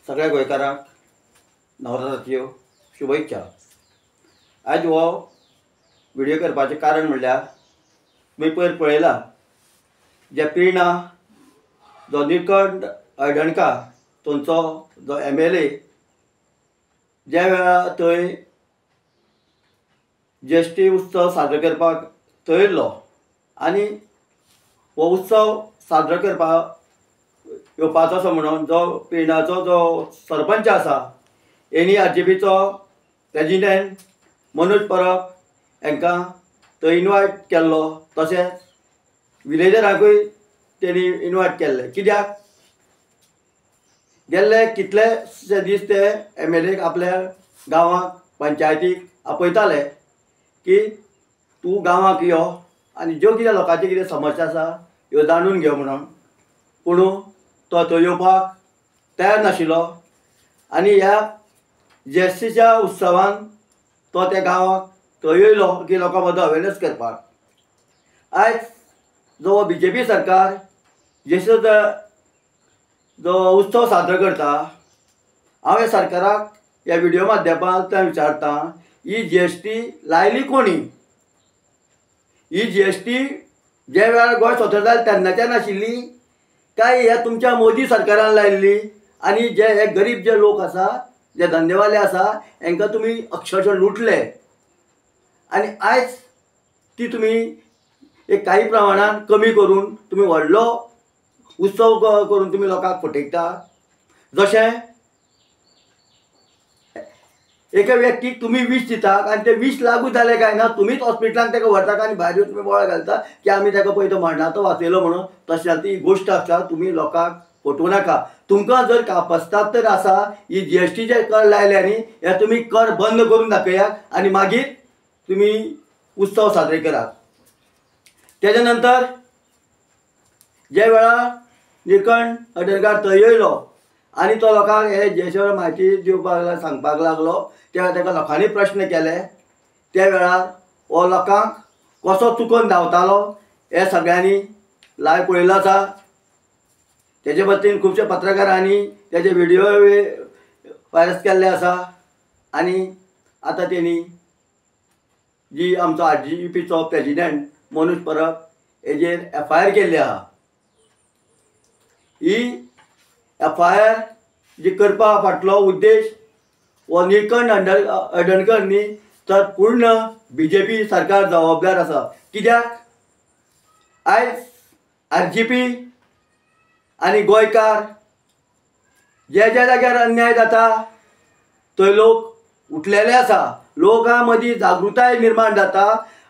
सगळ्या गोंयकारांक नवरात्राच्यो शुभेच्छा। आज हो व्हिडिओ करपाचें कारण म्हणल्यार तुमी पयर पळयला जे पिर्णा जो निळकंठ हळदणकार थंयचो जो MLA ज्या वेळार थंय GST उत्सव साजरो करपाक थंय येयल्लो आनी हो उत्सव साजरो करपाक येवपाचो असो म्हणून जो पिर्णाचो जो सरपंच आसा हेणी RGPचो प्रेजिडेंट मनोज परब हांकां थंय इनवायट केल्लो, तशेंच विलेजरांकूय तेणी इनवायट केल्ले। कित्याक गेल्ले कितलेशे दीस ते MLA आपल्या गांवांक पंचायतीक आपयताले की तूं गांवांक यो आनी ज्यो कितें लोकांची कितें समस्या आसा ह्यो जाणून घेव म्हणून, पूण तो थंय येवपाक तयार नाशिल्लो आनी ह्या GSTच्या उत्सवान तो त्या गांवांक थंय येयलो की लोकां मदीं अवेरनेस करपाक। आयज जो BJP सरकार GSTचो जो उत्सव साजरो करता, हांव ह्या सरकाराक ह्या व्हिडिओ माध्यमांतल्यान विचारता, ही GST लायली कोणी? ही GST ज्या वेळार गोंय स्वतंत्र जालें तेन्नाच्यान आशिल्ली काय ह्या तुमच्या मोदी सरकारान लायिल्ली? आनी जे हे गरीब जे लोक आसा, जे धंदेवाले आसा, हांकां तुमी अक्षरशः लुटले आनी आयज ती तुमी एक काही प्रमाणान कमी करून तुमी व्हडलो उत्सव करून तुमी लोकांक फटयता। जशें एका व्यक्तीक तुमी विष दितात आनी ते विष लागू जालें काय ना तुमीच हॉस्पिटलांत ताका व्हरतात आनी भायर येवन तुमी बोवाळ घालता की आमी ताका पळय तो मरणाचो वाचयलो म्हणून। तशें ती गोश्ट आसा, तुमी लोकांक फटवू नाका। तुमकां जर कापस्ताद तर आसा, ही GST जे कर लायले न्ही, हे तुमी कर बंद करून दाखयात आनी मागीर तुमी उत्सव साजरे करात। तेज्या नंतर ज्या वेळार निळकंठ हळदणकार थंय येयलो आनी तो लोकांक हे GST म्हायती दिवपाक सांगपाक लागलो, तेन्ना ताका लोकांनी प्रश्न केले। त्या वेळार हो लोकांक कसो चुकोवन धांवतालो हे सगळ्यांनी लायव्ह पळयलो आसा। तेजे बद्दल खुबशे पत्रकारांनी तेजे व्हिडिओ व्हायरस केल्ले आसा आनी आतां तेणी जी आमचो RGPचो प्रेजिडेंट मनोज परब हेजेर FIR केल्ली आहा। ही FIR जी करपा फाटलो उद्देश हो निळकंठ हळदणकर न्ही तर पूर्ण BJP सरकार जबाबदार आसा। कित्याक आयज RGP आनी गोंयकार ज्या ज्या जाग्यार अन्याय जाता थंय लोक उठलेले आसा, लोकां मदीं जागृताय निर्माण जाता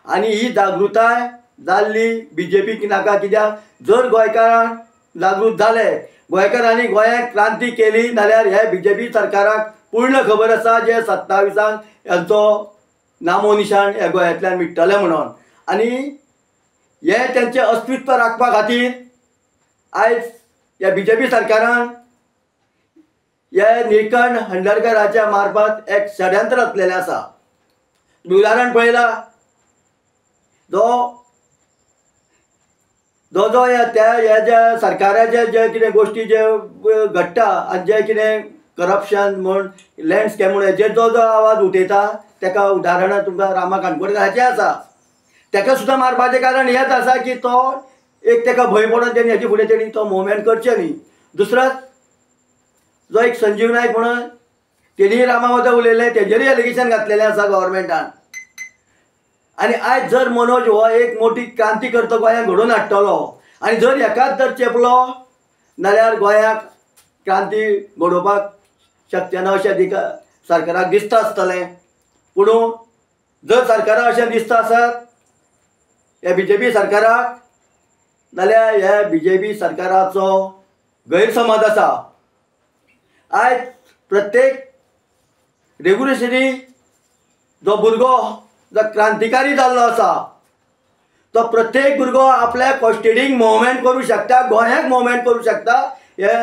आनी ही जागृताय जाल्ली BJPक नाका। कित्याक जर गोंयकारांक जागृत जाले, गोंयकारांनी गोंयांत क्रांती केली जाल्यार हे BJP सरकाराक पूर्ण खबर आसा जे 27 यांचो नामो निशाण ह्या गोंयांतल्यान मिटतले म्हणून। आनी हे तेंचें अस्तित्व राखपा खातीर आयज ह्या BJP सरकारान ह्या निळकंठ हळदणकराच्या मार्फत एक षडयंत्र रचलेलें आसा। उदाहरण पळयलां, जो ह्या ज्या सरकाराचे जे कितें गोश्टी जे घडटा आनी जे कितें करप्शन म्हण लँड स्कॅम म्हण हेजेर जो आवाज उठयता ताका उदाहरणां तुमकां रामा काणकोणकाराचें आसा। ताका सुद्दां मारपाचें कारण हेंच आसा की तो एक ताका भंय पडोन तेणी हेजे फुडें तेणी तो मुवमेंट करचें न्ही। दुसरो जो एक संजीव नायक म्हणून तेणी रामा बद्दल उलयलें, तेजेरूय एलिगेशन घातलेलें आसा गव्हर्मेंटान। आनी आयज जर मनोज हो एक मोठी क्रांती करतो गोंयांत घडोवन हाडटलो आनी जर हेकाच जर चेपलो जाल्यार गोंयाक क्रांती घडोवपाक शक्य ना अशें सरकाराक दिसता आसतलें। पूण जर सरकाराक अशें दिसता आसत ह्या BJP सरकाराक, जाल्यार ह्या BJP सरकाराचो गैरसमज आसा। आयज प्रत्येक रेगुलेशनी जो भुरगो जो क्रांतिकारी जाल्लो आसा तो प्रत्येक भुरगो आपल्या कॉस्टेडीक मुवमेंट करूं शकता, गोंयाक मुवमेंट करूं शकता, हे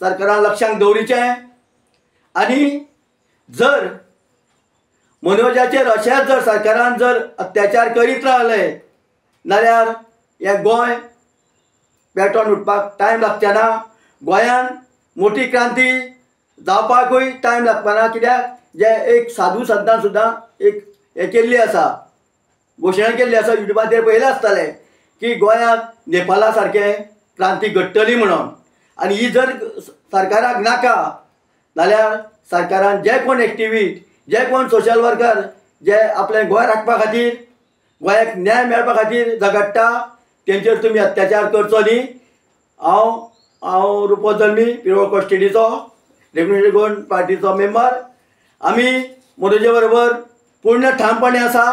सरकारान लक्षांत दवरिचें। आनी जर मनोजाचेर अशेंच जर सरकारान जर अत्याचार करीत रावले जाल्यार हे गोंय पेटोवन उठपाक टायम लागचे ना। गोंयांत मोठी क्रांती जावपाकूय टायम लागपाना, कित्याक जे एक साधू संतान सुद्दां एक हें केल्ली आसा, घोशणा केल्ली आसा, युट्यूबाचेर पयलें आसतालें की गोंयांत नेपाला सारकें क्रांती घडटली म्हणून. आनी ही जर सरकाराक नाका जाल्यार सरकारान जे कोण एक्टिविस्ट, जे कोण सोशल वर्कर जे आपलें गोंय राखपा खातीर, गोंयाक न्याय मेळपा खातीर झगडटा, तेंचेर तुमी अत्याचार करचो न्ही. हांव रुपो जल्मी पिरवळ कॉन्स्टिट्युन्सीचो डेप्युटेड गव्हर्नमेंट पार्टीचो मेंबर. आमी मोदीचे बरोबर पूर्ण ठामपणे आसा.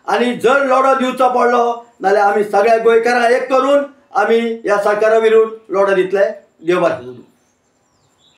आनी जर लढो दिवचो पडलो जाल्यार आमी सगळ्या गोंयकारांक एक करून आमी ह्या सरकारा विरुद्ध लढो दितले. देव बरें.